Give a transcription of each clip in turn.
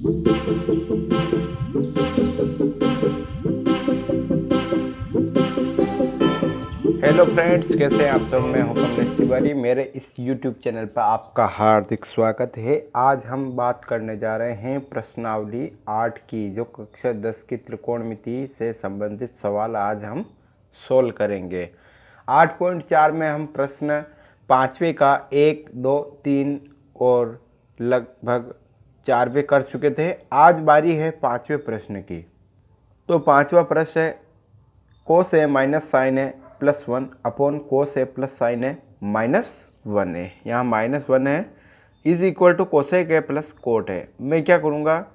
Hello friends, कैसे हैं आप सब। मैं हूं कमलेश तिवारी। मेरे इस यूट्यूब चैनल पर आपका हार्दिक स्वागत है। आज हम बात करने जा रहे हैं प्रश्नावली 8 की, जो कक्षा 10 की त्रिकोणमिति से संबंधित सवाल आज हम सोल्व करेंगे। 8.4 में हम प्रश्न 5वें का 1, 2, 3 और लगभग 4वें कर चुके थे। आज बारी है 5वें प्रश्न की। तो 5वां प्रश्न है cos a minus sine a plus 1 upon cos a plus sine a minus 1 है। यहाँ -1 है is equal to cosec a plus cot है। मैं क्या करूँगा,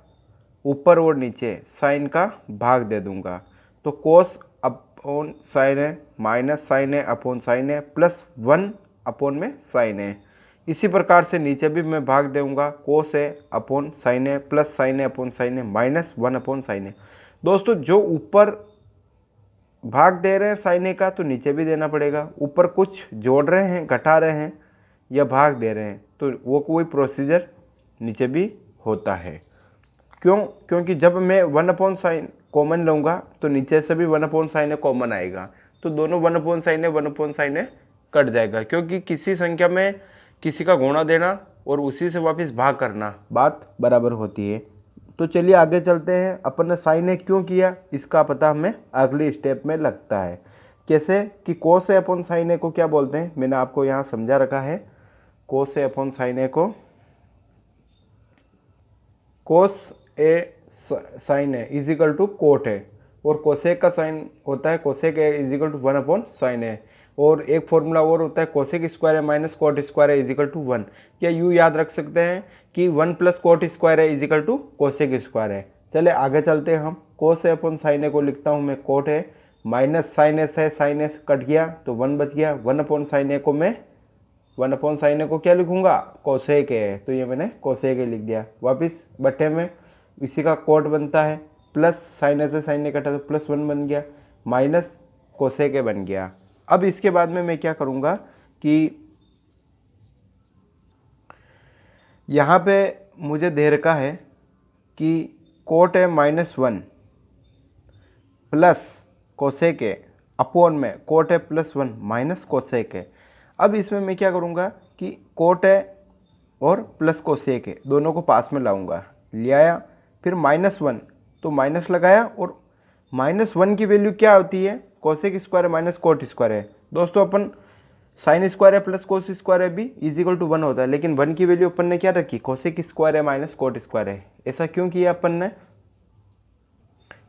ऊपर और नीचे साइन का भाग दे दूंगा। तो कोस upon sine a minus sine A upon sine a plus 1 upon में साइन ए। इसी प्रकार से नीचे भी मैं भाग दूंगा, कोस ए upon sine a plus sine A upon sine a minus 1 upon sine ए। दोस्तों, जो ऊपर भाग दे रहे हैं साइन ए का, तो नीचे भी देना पड़ेगा। ऊपर कुछ जोड़ रहे हैं, घटा रहे हैं या भाग दे रहे हैं, तो वो कोई प्रोसीजर नीचे भी होता है। क्यों? क्योंकि जब मैं 1 अपॉन साइन कॉमन लूँगा तो नीचे से भी 1 अपॉन साइन ए कॉमन आएगा, तो दोनों 1 अपॉन साइन ए 1 अपॉन साइन ए कट जाएगा। क्योंकि किसी संख्या में किसी का गुणा देना और उसी से वापस भाग करना बात बराबर होती है। तो चलिए आगे चलते हैं। अपन ने साइन ए क्यों किया, इसका पता हमें अगली स्टेप में लगता है। कैसे कि कोस ए अपॉन साइन ए को क्या बोलते हैं, मैंने आपको यहाँ समझा रखा है। Cos A upon sine A को cos A sine A is equal to cot है, और कोसेक का साइन होता है cosec A is equal to 1 upon sine A. और एक फॉर्मूला और होता है कोसेक स्क्वायर है माइनस कोट स्क्वायर है इज इक्वल टू 1। या यूँ याद रख सकते हैं कि 1 प्लस कोट स्क्वायर है is equal to cosec square है। चले आगे चलते हैं। हम कोस ए अपॉन साइन ए को लिखता हूँ मैं कोट है, माइनस साइन एस है, साइन एस कट गया तो 1 बच गया। 1 अपॉन साइन ए को मैं 1 अपॉन साइन ए को क्या लिखूंगा, कोसेक है, तो ये मैंने कोसेक ए लिख दिया। वापिस बट्टे में इसी का कोट बनता है, प्लस साइन ए से साइन ए कटा तो प्लस 1 बन गया, माइनस कोसेक ए बन गया। अब इसके बाद में मैं क्या करूँगा कि यहाँ पे मुझे दे रखा है कि कोट है -1 प्लस कोसेक ए अपॉन में कोट है +1 माइनस कोसेक है। अब इसमें मैं क्या करूँगा कि कोट है और प्लस कोसेक है दोनों को पास में लाऊंगा, ले आया। फिर -1 तो माइनस लगाया, और -1 की वैल्यू क्या होती है, cosec square minus cot square है। दोस्तों, अपन साइन स्क्वायर है प्लस कोस स्क्वायर है भी इज इक्वल टू 1 होता है, लेकिन 1 की वैल्यू अपन ने क्या रखी, कोसेक स्क्वायर है माइनस कोट स्क्वायर है। ऐसा क्यों किया अपन ने,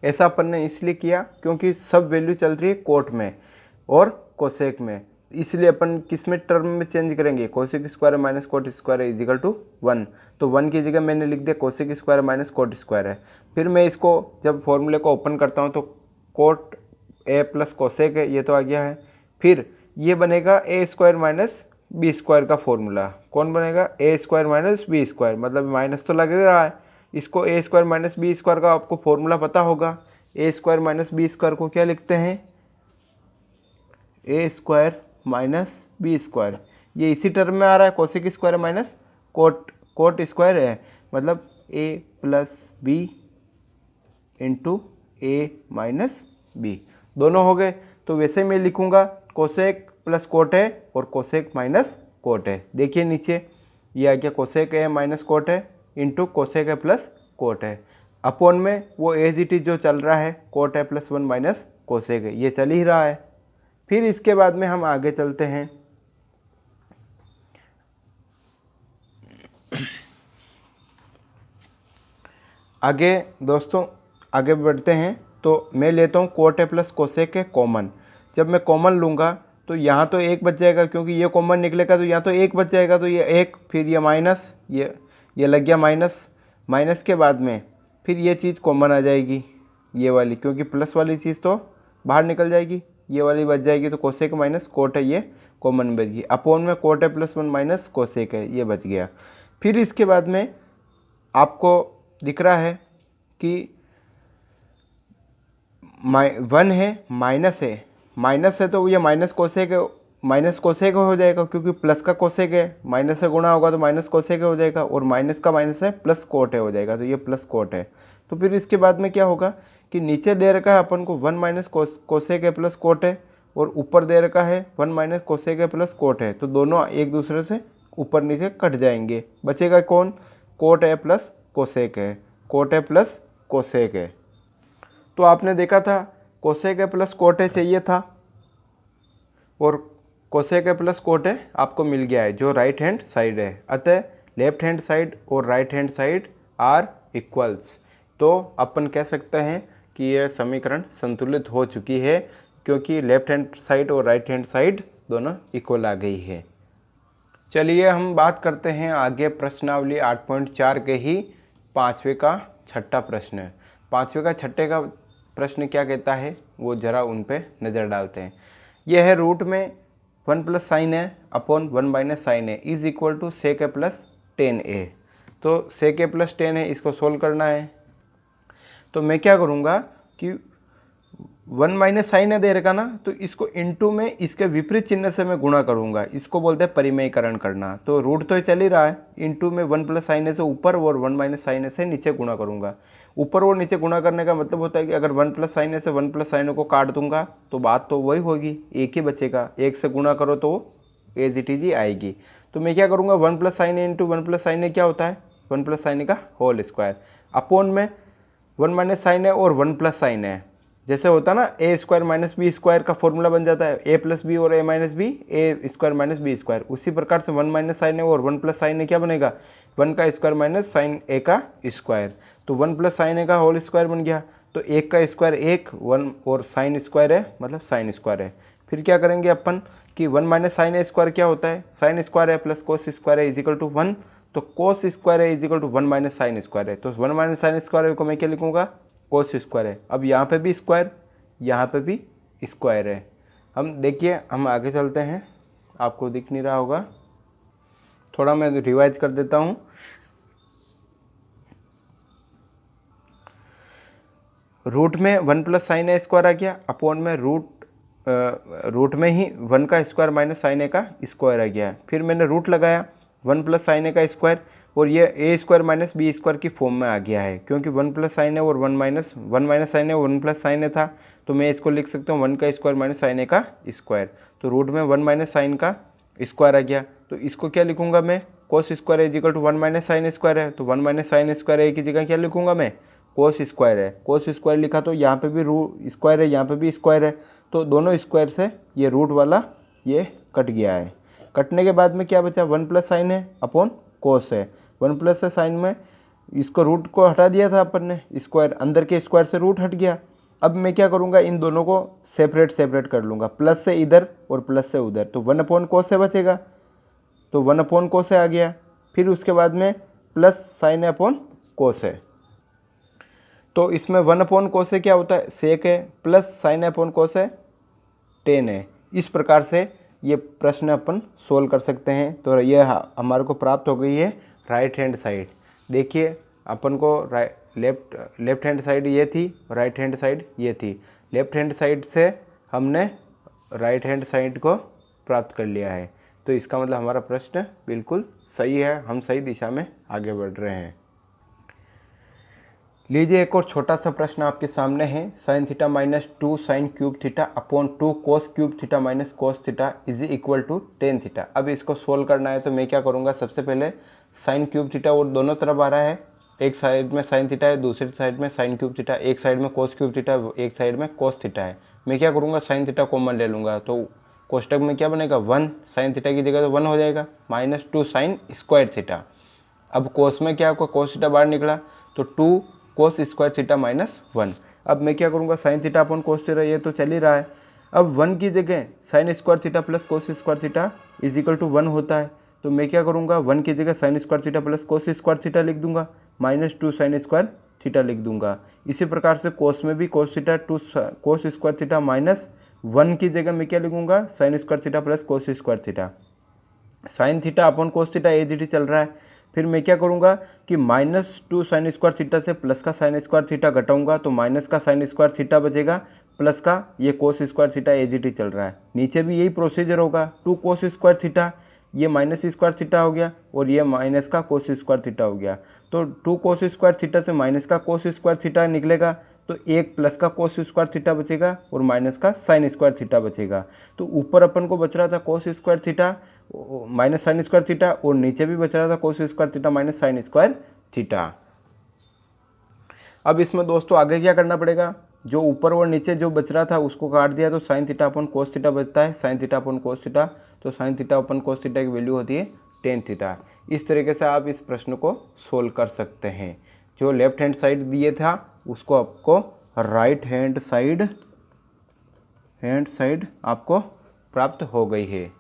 ऐसा अपन ने इसलिए किया क्योंकि सब वैल्यू चल रही है कोट में और कोसेक में, इसलिए अपन किस में टर्म में चेंज करेंगे, cosec square minus cot square is equal to 1। तो 1 की जगह मैंने लिख दिया cosec square minus cot square है। फिर मैं इसको जब फॉर्मूले को ओपन करता हूँ तो कोट ए प्लस कोसेक है, ये तो आ गया है। फिर ये बनेगा ए स्क्वायर माइनस बी स्क्वायर का फॉर्मूला। कौन बनेगा, ए स्क्वायर माइनस बी स्क्वायर, मतलब माइनस तो लग रहा है। इसको ए स्क्वायर माइनस बी स्क्वायर का आपको फॉर्मूला पता होगा। ए स्क्वायर माइनस बी स्क्वायर को क्या लिखते हैं, ए स्क्वायर माइनस बी स्क्वायर। ये इसी टर्म में आ रहा है, cosec square minus cot square है, मतलब ए प्लस बी इंटू ए माइनस बी, दोनों हो गए। तो वैसे मैं लिखूंगा कोसेक प्लस कोट है और कोसेक माइनस कोट है। देखिए नीचे ये आ गया, कोसेक है माइनस कोट है इंटू कोसेक है प्लस कोट है, अपॉन में वो एज इट इज जो चल रहा है कोट है प्लस 1 माइनस कोसेक है, ये चल ही रहा है। फिर इसके बाद में हम आगे चलते हैं। आगे दोस्तों आगे बढ़ते हैं। तो मैं लेता हूँ कोट है प्लस कोसेक है कॉमन। जब मैं कॉमन लूँगा तो यहाँ तो 1 बच जाएगा, क्योंकि ये कॉमन निकलेगा तो यहाँ तो 1 बच जाएगा, तो ये 1, फिर ये माइनस, ये लग गया माइनस। माइनस के बाद में फिर ये चीज़ कॉमन आ जाएगी, ये वाली, क्योंकि प्लस वाली चीज़ तो बाहर निकल जाएगी, ये वाली बच जाएगी। तो कोसेक माइनस कोट है ये कॉमन बच गई, अपॉन में कोट है प्लस 1 माइनस कोसेक है, ये बच गया। फिर इसके बाद में आपको दिख रहा है कि 1 है, माइनस है तो ये माइनस कोसेक माइनस कोसेक हो जाएगा, क्योंकि प्लस का कोसेक है, माइनस से गुणा होगा तो माइनस कोसेक हो जाएगा, और माइनस का माइनस है प्लस कोट है हो जाएगा, तो ये प्लस कोट है। तो फिर इसके बाद में क्या होगा कि नीचे दे रखा है अपन को 1 माइनस कोसेक है प्लस कोट है, और ऊपर दे रखा है 1 माइनस कोसेक है प्लस कोट है, तो दोनों एक दूसरे से ऊपर नीचे कट जाएंगे। बचेगा कौन? कोट है प्लस कोसेक है, कोट है प्लस कोसेक है। तो आपने देखा था कोसेक है प्लस कोट है चाहिए था, और कोसेक है प्लस कोट है आपको मिल गया है, जो राइट हैंड साइड है। अतः लेफ्ट हैंड साइड और right hand side are equals. तो अपन कह सकते हैं कि यह समीकरण संतुलित हो चुकी है, क्योंकि लेफ्ट हैंड साइड और राइट हैंड साइड दोनों इक्वल आ गई है। चलिए हम बात करते हैं आगे प्रश्नावली 8.4 के ही पाँचवें का छठा प्रश्न है। पाँचवें का छठे का प्रश्न क्या कहता है वो ज़रा उन पे नज़र डालते हैं। यह है रूट में 1 प्लस साइन है अपॉन 1 माइनस साइन है is equal to sec a plus 10a। तो सेक ए प्लस 10 है, इसको सोल्व करना है। तो मैं क्या करूँगा कि 1 माइनस साइन है दे रखा ना, तो इसको इनटू में इसके विपरीत चिन्ह से मैं गुणा करूँगा, इसको बोलते हैं परिमेयकरण करना। तो रूट तो चल ही रहा है, इनटू में 1 प्लस साइन से ऊपर और 1 माइनस साइन से नीचे गुणा करूँगा। ऊपर और नीचे गुणा करने का मतलब होता है कि अगर 1 प्लस साइन से 1 प्लस साइन को काट दूंगा तो बात तो वही होगी, एक ही बचेगा। एक से गुणा करो तो एज इट इज ही आएगी। तो मैं क्या करूँगा 1 plus sine into 1 plus sign क्या होता है 1 प्लस साइन का होल स्क्वायर अपॉन में 1 माइनस साइन है और 1 प्लस साइन है। जैसे होता है ना ए स्क्वायर माइनस बी स्क्वायर का फॉर्मूला बन जाता है, ए प्लस बी और ए माइनस बी, ए स्क्वायर माइनस बी स्क्वायर। उसी प्रकार से 1 माइनस साइन है और 1 प्लस साइन है क्या बनेगा 1 का स्क्वायर माइनस साइन ए का स्क्वायर। तो 1 प्लस साइन ए का होल स्क्वायर बन गया। तो 1 का स्क्वायर 1, 1 और साइन स्क्वायर है मतलब साइन स्क्वायर है। फिर क्या करेंगे अपन कि 1 माइनस साइन ए स्क्वायर क्या होता है साइन स्क्वायर है प्लस कोस स्क्वायर है इज इक्वल टू 1। तो कोस स्क्वायर है is equal to 1 minus sine square है। तो 1 माइनस साइन स्क्वायर को मैं क्या लिखूंगा कोस स्क्वायर है। अब यहाँ पे भी स्क्वायर, यहाँ पे भी स्क्वायर है। हम देखिए हम आगे चलते हैं, आपको दिख नहीं रहा होगा, थोड़ा मैं रिवाइज कर देता हूँ। रूट में 1 प्लस साइन ए स्क्वायर आ गया अपॉन में रूट में ही 1 का स्क्वायर माइनस साइन ए का स्क्वायर आ गया। फिर मैंने रूट लगाया 1 प्लस साइन ए का स्क्वायर, और ये ए स्क्वायर माइनस बी स्क्वायर की फॉर्म में आ गया है, क्योंकि 1 प्लस साइन ए और 1 माइनस साइन ए 1 प्लस साइन ए था। तो मैं इसको लिख सकता हूँ 1 का स्क्वायर माइनस साइन ए का स्क्वायर। तो रूट में 1 माइनस साइन का स्क्वायर आ गया। तो इसको क्या लिखूंगा मैं cos square is equal to 1 minus sine square है। तो 1 माइनस साइन स्क्वायर है की जगह क्या लिखूंगा मैं कोस स्क्वायर है। कोस स्क्वायर लिखा तो यहाँ पे भी स्क्वायर है, यहाँ पे भी स्क्वायर है, तो दोनों स्क्वायर से ये रूट वाला ये कट गया है। कटने के बाद में क्या बचा 1 प्लस साइन है अपॉन कोस है। 1 प्लस से साइन में इसको रूट को हटा दिया था अपन ने, स्क्वायर अंदर के स्क्वायर से रूट हट गया। अब मैं क्या करूँगा इन दोनों को सेपरेट कर लूँगा, प्लस से इधर और प्लस से उधर। तो 1 अपॉन कोस से बचेगा, तो 1 अपॉन कोस से आ गया। फिर उसके बाद में प्लस साइन अपॉन कोस है। तो इसमें 1 अपॉन कोस से क्या होता है सेक है, प्लस साइन अपॉन कोस है 10 है। इस प्रकार से ये प्रश्न अपन सोल्व कर सकते हैं। तो ये हमारे को प्राप्त हो गई है राइट हैंड साइड। देखिए अपन को लेफ्ट हैंड साइड ये थी, राइट हैंड साइड ये थी। लेफ्ट हैंड साइड से हमने राइट हैंड साइड को प्राप्त कर लिया है। तो इसका मतलब हमारा प्रश्न बिल्कुल सही है, हम सही दिशा में आगे बढ़ रहे हैं। लीजिए एक और छोटा सा प्रश्न आपके सामने है। Sine theta minus 2 sine cube theta upon 2 cos cube theta minus cos theta is equal to 10 theta. अब इसको सोल्व करना है तो मैं क्या करूँगा सबसे पहले साइन क्यूब थीटा और दोनों तरफ आ रहा है, एक साइड में साइन थीटा है दूसरी साइड में साइन क्यूब थीटा, एक साइड में कोस क्यूब थीटा एक साइड में कोस थीटा है। मैं क्या करूँगा साइन थीटा कॉमन ले लूँगा, तो कोष्टक में क्या बनेगा 1 साइन थीटा की जगह तो 1 हो जाएगा माइनस 2 साइन स्क्वायर थीटा। अब कोस में क्या आपका कोस थीटा बाहर निकला तो 2 कोस स्क्वायर थीटा माइनस 1। अब मैं क्या करूँगा साइन थीटा अपन कोस थीटा ये तो चल ही रहा है। अब 1 की जगह sine square theta plus cos square theta is equal to 1 होता है। तो मैं क्या करूँगा 1 की जगह sine square theta plus cos square theta लिख दूंगा, माइनस 2 साइन स्क्वायर थीटा लिख दूंगा। इसी प्रकार से कोस में भी cos theta 2 cos square theta minus 1 की जगह मैं क्या लिखूंगा sine square theta plus cos square theta. Sine theta अपन cos theta as it is चल रहा है। फिर मैं क्या करूँगा कि माइनस 2 साइन स्क्वायर थीटा से प्लस का साइन स्क्वायर थीटा घटाऊंगा, तो माइनस का साइन स्क्वायर थीटा बचेगा प्लस का ये cos square theta as it is चल रहा है, नीचे भी यही प्रोसीजर होगा, 2 कोस स्क्वायर थीटा, ये माइनस स्क्वायर थीटा हो गया और ये माइनस का कोस स्क्वायर थीटा हो गया। तो 2 कोस स्क्वायर थीटा से माइनस का कोस स्क्वायर थीटा निकलेगा, तो एक प्लस का कोस स्क्वायर थीटा बचेगा और माइनस का साइन स्क्वायर थीटा बचेगा। तो ऊपर अपन को बच रहा था कोस square theta minus sine square theta और नीचे भी बच रहा था कोस square theta minus sine square theta. अब इसमें दोस्तों आगे क्या करना पड़ेगा, जो ऊपर और नीचे जो बच रहा था उसको काट दिया तो साइन थीटा अपन कोस थीटा बचता है, साइन थीटा अपन कोस थीटा, तो साइन थीटा अपन कोस थीटा की वैल्यू होती है टेन थीटा। इस तरीके से आप इस प्रश्न को सोल्व कर सकते हैं। जो लेफ्ट हैंड साइड दिए था उसको आपको राइट हैंड साइड आपको प्राप्त हो गई है।